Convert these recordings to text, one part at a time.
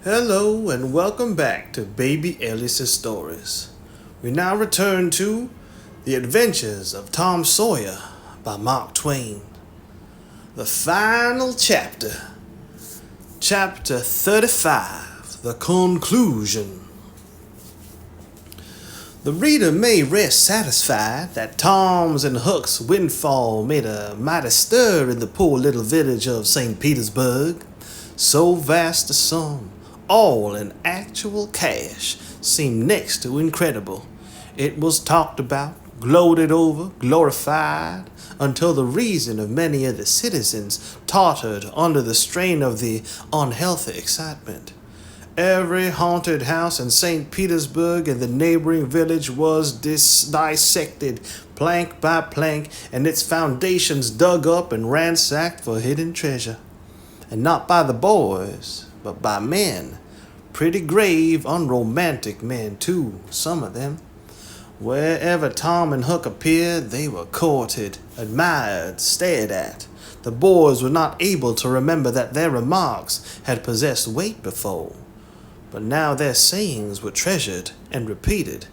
Hello and welcome back to Baby Alice's Stories. We now return to The Adventures of Tom Sawyer by Mark Twain. The final chapter, Chapter 35, The Conclusion. The reader may rest satisfied that Tom's and Huck's windfall made a mighty stir in the poor little village of St. Petersburg. So vast a sum, all in actual cash, seemed next to incredible. It was talked about, gloated over, glorified, until the reason of many of the citizens tottered under the strain of the unhealthy excitement. Every haunted house in St. Petersburg and the neighboring village was dissected, plank by plank, and its foundations dug up and ransacked for hidden treasure. And not by the boys, but by men. Pretty grave, unromantic men, too, some of them. Wherever Tom and Huck appeared, they were courted, admired, stared at. The boys were not able to remember that their remarks had possessed weight before. But now their sayings were treasured and repeated.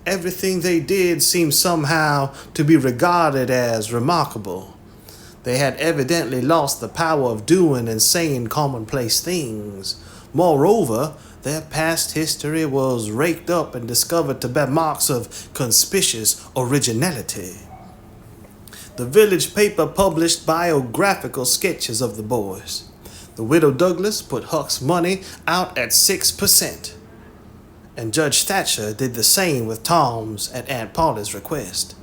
Everything they did seemed somehow to be regarded as remarkable. They had evidently lost the power of doing and saying commonplace things. Moreover, their past history was raked up and discovered to bear marks of conspicuous originality. The village paper published biographical sketches of the boys. The widow Douglas put Huck's money out at 6%, and Judge Thatcher did the same with Tom's at Aunt Polly's request.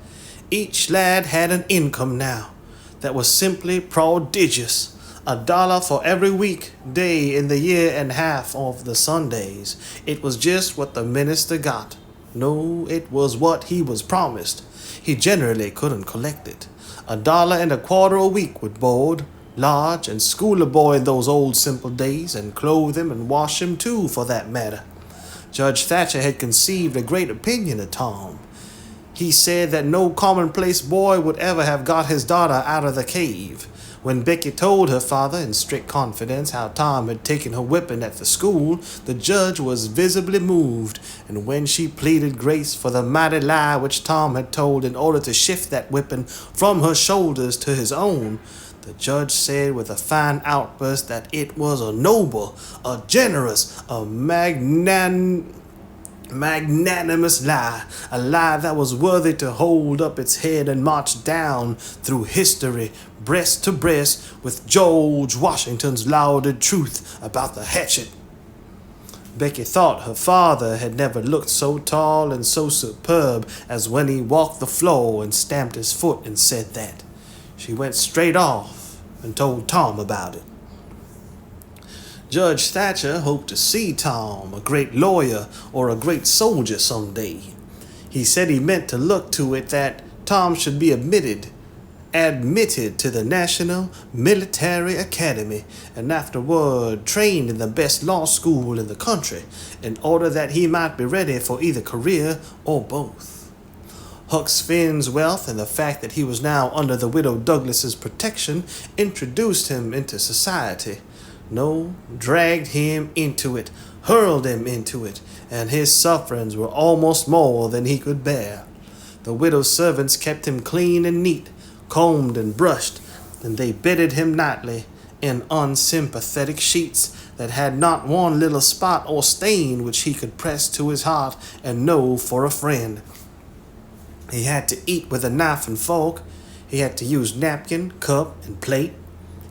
Each lad had an income now that was simply prodigious. $1 for every weekday in the year and half of the Sundays. It was just what the minister got. No, it was what he was promised. He generally couldn't collect it. $1.25 a week would board, lodge, and school a boy in those old simple days, and clothe him and wash him too, for that matter. Judge Thatcher had conceived a great opinion of Tom. He said that no commonplace boy would ever have got his daughter out of the cave. When Becky told her father in strict confidence how Tom had taken her whipping at the school, the judge was visibly moved, and when she pleaded grace for the mighty lie which Tom had told in order to shift that whipping from her shoulders to his own, the judge said with a fine outburst that it was a noble, a generous, a magnanimous lie, a lie that was worthy to hold up its head and march down through history, breast to breast, with George Washington's lauded truth about the hatchet. Becky thought her father had never looked so tall and so superb as when he walked the floor and stamped his foot and said that. She went straight off and told Tom about it. Judge Thatcher hoped to see Tom, a great lawyer or a great soldier someday. He said he meant to look to it that Tom should be admitted to the National Military Academy and afterward trained in the best law school in the country in order that he might be ready for either career or both. Huck Finn's wealth and the fact that he was now under the widow Douglas's protection introduced him into society. No, dragged him into it, hurled him into it, and his sufferings were almost more than he could bear. The widow's servants kept him clean and neat, combed and brushed, and they bedded him nightly in unsympathetic sheets that had not one little spot or stain which he could press to his heart and know for a friend. He had to eat with a knife and fork. He had to use napkin, cup, and plate.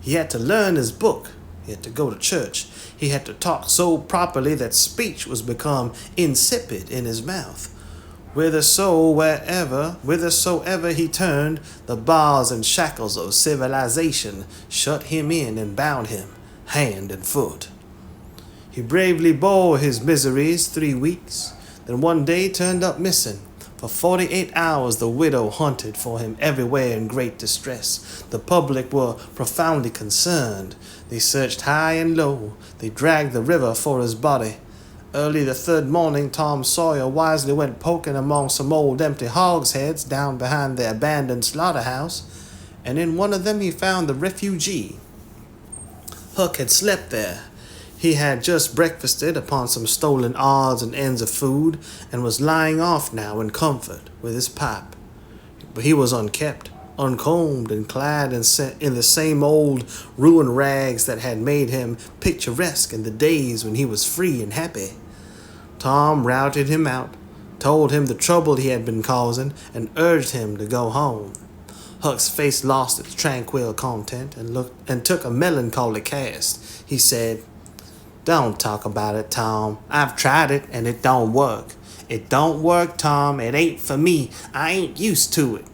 He had to learn his book. He had to go to church. He had to talk so properly that speech was become insipid in his mouth. Whithersoever he turned, the bars and shackles of civilization shut him in and bound him, hand and foot. He bravely bore his miseries 3 weeks, then one day turned up missing. For 48 hours the widow hunted for him everywhere in great distress. The public were profoundly concerned. They searched high and low. They dragged the river for his body. Early the third morning, Tom Sawyer wisely went poking among some old empty hogsheads down behind the abandoned slaughterhouse, and in one of them he found the refugee. Huck had slept there. He had just breakfasted upon some stolen odds and ends of food, and was lying off now in comfort with his pipe. But he was unkept, uncombed, and clad in the same old ruined rags that had made him picturesque in the days when he was free and happy. Tom routed him out, told him the trouble he had been causing, and urged him to go home. Huck's face lost its tranquil content and took a melancholy cast. He said, "Don't talk about it, Tom. I've tried it, and it don't work. It don't work, Tom. It ain't for me. I ain't used to it.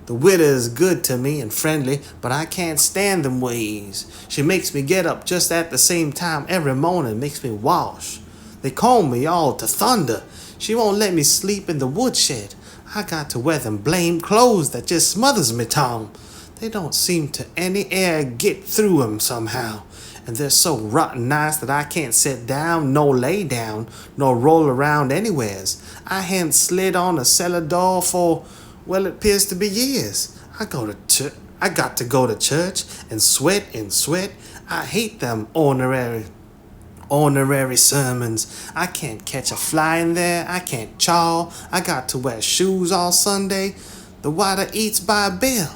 The widow is good to me and friendly, but I can't stand them ways. She makes me get up just at the same time every morning, makes me wash. They call me all to thunder. She won't let me sleep in the woodshed. I got to wear them blamed clothes that just smothers me, Tom. They don't seem to any air get through 'em somehow. And they're so rotten nice that I can't sit down, nor lay down, nor roll around anywheres. I haven't slid on a cellar door for, well, it appears to be years. I got to go to church and sweat and sweat. I hate them ornery sermons. I can't catch a fly in there. I can't chaw. I got to wear shoes all Sunday. The widow eats by a bell.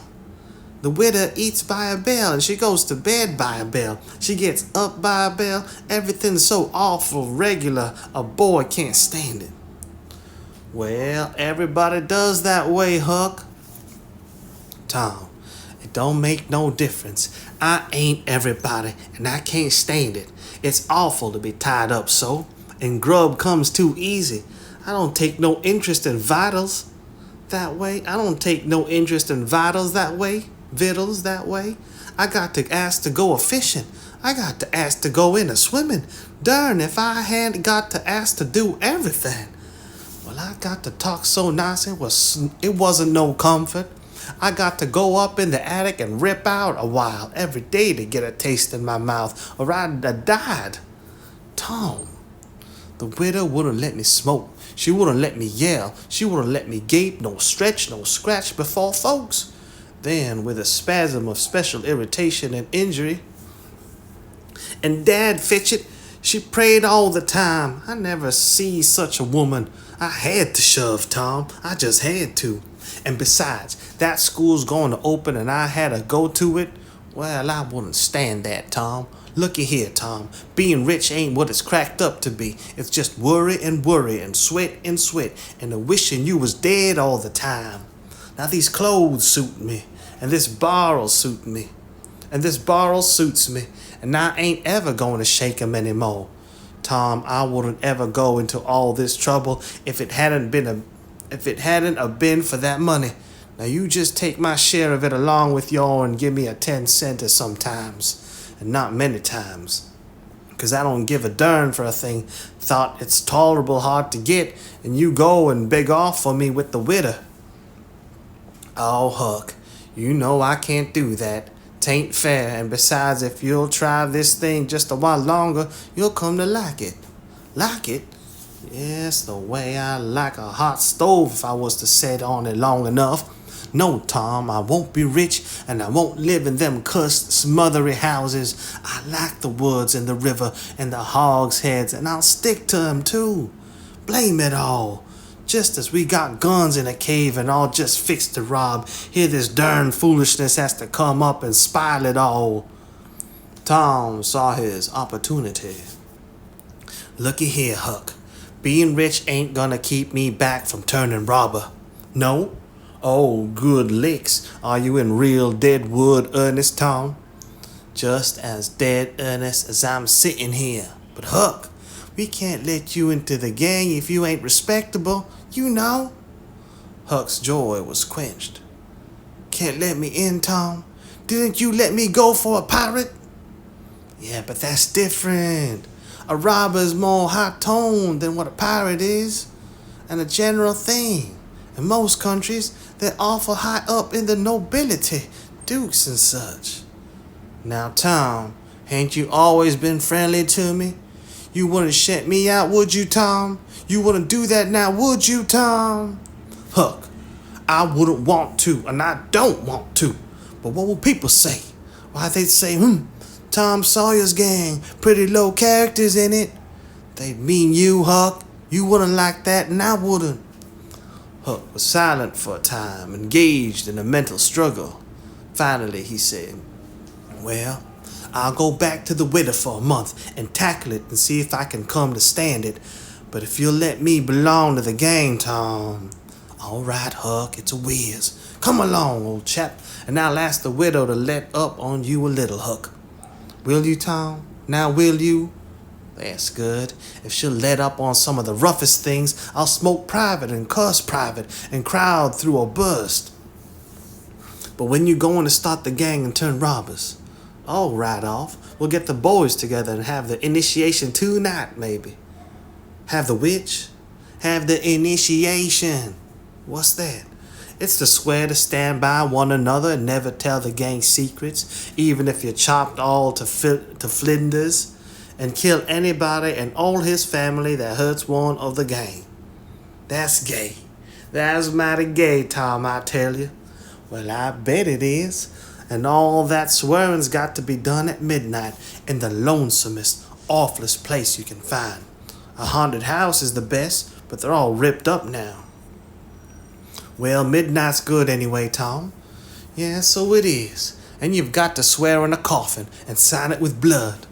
The widow eats by a bell, and she goes to bed by a bell. She gets up by a bell. Everything's so awful regular, a boy can't stand it." "Well, everybody does that way, Huck." "Tom, it don't make no difference. I ain't everybody, and I can't stand it. It's awful to be tied up so, and grub comes too easy. I don't take no interest in vitals that way. Vittles that way. I got to ask to go a-fishing. I got to ask to go in a-swimming. Darn if I hadn't got to ask to do everything. Well, I got to talk so nice it wasn't no comfort. I got to go up in the attic and rip out a while every day to get a taste in my mouth, or I'd have died. Tom, the widow wouldn't let me smoke. She wouldn't let me yell. She wouldn't let me gape, no stretch, no scratch before folks. Then, with a spasm of special irritation and injury, and Dad Fitchett, she prayed all the time. I never see such a woman. I had to shove, Tom. I just had to. And besides, that school's going to open and I had to go to it. Well, I wouldn't stand that, Tom. Looky here, Tom. Being rich ain't what it's cracked up to be. It's just worry and sweat and a wishing you was dead all the time. Now these clothes suit me, and this bar'll suit me, and this bar'll suits me, and I ain't ever going to shake 'em anymore. Tom, I wouldn't ever go into all this trouble if it hadn't been for that money. Now you just take my share of it along with yours and give me a 10-center sometimes, and not many times. 'Cause I don't give a darn for a thing thought it's tolerable hard to get, and you go and beg off for me with the widow. Oh, Huck, you know I can't do that. 'Tain't fair, and besides, if you'll try this thing just a while longer, you'll come to like it. Like it? Yes, the way I like a hot stove if I was to set on it long enough. No, Tom, I won't be rich, and I won't live in them cursed smothery houses. I like the woods and the river and the hogs' heads, and I'll stick to 'em too. Blame it all. Just as we got guns in a cave and all just fixed to rob, here this darn foolishness has to come up and spile it all. Tom saw his opportunity. Looky here, Huck. Being rich ain't gonna keep me back from turning robber. No? Oh, good licks. Are you in real dead wood earnest, Tom? Just as dead earnest as I'm sitting here. But Huck, we can't let you into the gang if you ain't respectable, you know. Huck's joy was quenched. Can't let me in, Tom? Didn't you let me go for a pirate? Yeah, but that's different. A robber's more high-toned than what a pirate is, and a general thing. In most countries, they're awful high up in the nobility, dukes and such. Now, Tom, ain't you always been friendly to me? You wouldn't shut me out, would you, Tom? You wouldn't do that now, would you, Tom? Huck, I wouldn't want to, and I don't want to. But what will people say? Why, they'd say, Tom Sawyer's gang, pretty low characters in it. They mean you, Huck. You wouldn't like that, and I wouldn't. Huck was silent for a time, engaged in a mental struggle. Finally, he said, "Well, I'll go back to the widow for a month and tackle it and see if I can come to stand it. But if you'll let me belong to the gang, Tom." "All right, Huck, it's a whiz. Come along, old chap, and I'll ask the widow to let up on you a little, Huck. Will you, Tom? Now will you?" "That's good. If she'll let up on some of the roughest things, I'll smoke private and cuss private and crowd through a burst." "But when you going to start the gang and turn robbers?" "Oh, right off. We'll get the boys together and have the initiation tonight, maybe." "Have the which?" "Have the initiation." "What's that?" "It's to swear to stand by one another and never tell the gang secrets, even if you're chopped all to flinders, and kill anybody and all his family that hurts one of the gang." "That's gay. That's mighty gay, Tom, I tell you." "Well, I bet it is. And all that swearing's got to be done at midnight in the lonesomest, awfulest place you can find. A haunted house is the best, but they're all ripped up now." "Well, midnight's good anyway, Tom." "Yeah, so it is. And you've got to swear in a coffin and sign it with blood.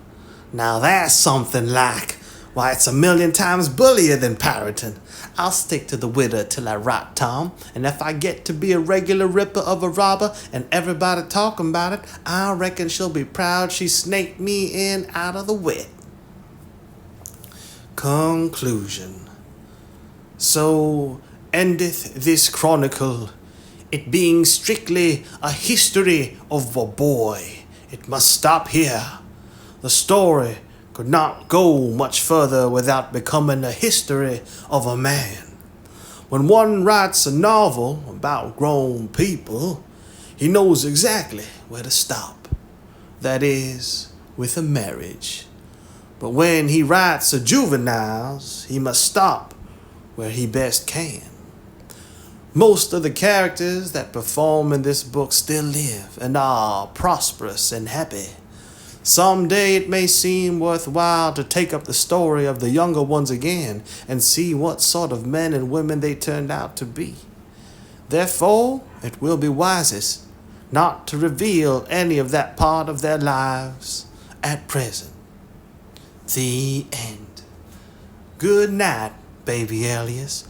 Now that's something like. Why, it's a million times bullier than pirating. I'll stick to the widow till I rot, Tom, and if I get to be a regular ripper of a robber and everybody talking about it, I reckon she'll be proud she snaked me in out of the wet." Conclusion. So endeth this chronicle, it being strictly a history of a boy. It must stop here. The story could not go much further without becoming a history of a man. When one writes a novel about grown people, he knows exactly where to stop. That is, with a marriage. But when he writes a juveniles, he must stop where he best can. Most of the characters that perform in this book still live and are prosperous and happy. Someday it may seem worthwhile to take up the story of the younger ones again and see what sort of men and women they turned out to be. Therefore, it will be wisest not to reveal any of that part of their lives at present. The end. Good night, baby alias.